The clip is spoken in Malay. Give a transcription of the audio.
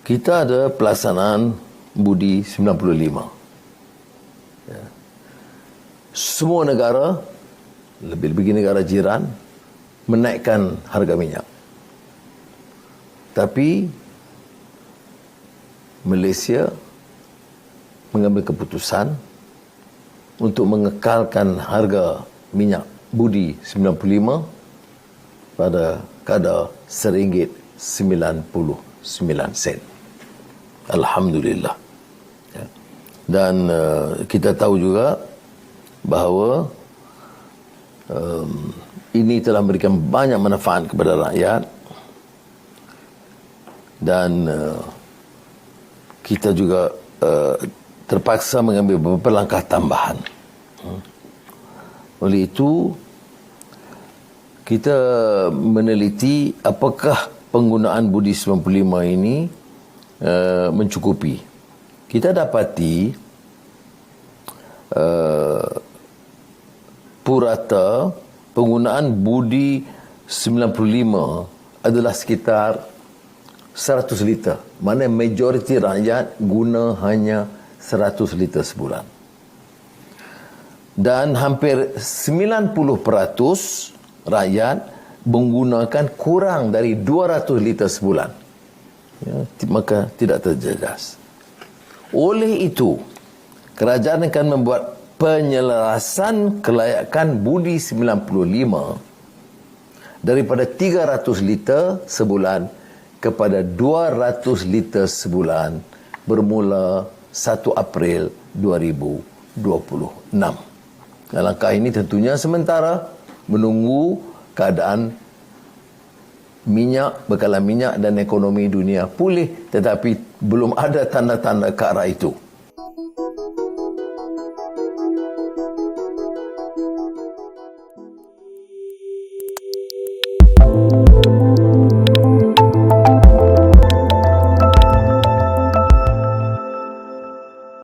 kita ada pelaksanaan Budi 95. Ya. Semua negara, lebih-lebih negara jiran, menaikkan harga minyak. Tapi Malaysia mengambil keputusan untuk mengekalkan harga minyak Budi 95 pada kadar RM1.99. Alhamdulillah. Ya. Dan kita tahu juga bahawa ini telah memberikan banyak manfaat kepada rakyat, dan kita juga terpaksa mengambil beberapa langkah tambahan. Oleh itu, kita meneliti apakah penggunaan Budi 95 ini mencukupi. Kita dapati purata penggunaan Budi 95 adalah sekitar 100 liter. Mana majoriti rakyat guna hanya 100 liter sebulan. Dan hampir 90% rakyat menggunakan kurang dari 200 liter sebulan. Ya, maka tidak terjejas. Oleh itu, kerajaan akan membuat penyelarasan kelayakan Budi 95 daripada 300 liter sebulan kepada 200 liter sebulan bermula 1 April 2026. Dan langkah ini tentunya sementara menunggu keadaan minyak, bekalan minyak dan ekonomi dunia pulih, tetapi belum ada tanda-tanda ke arah itu.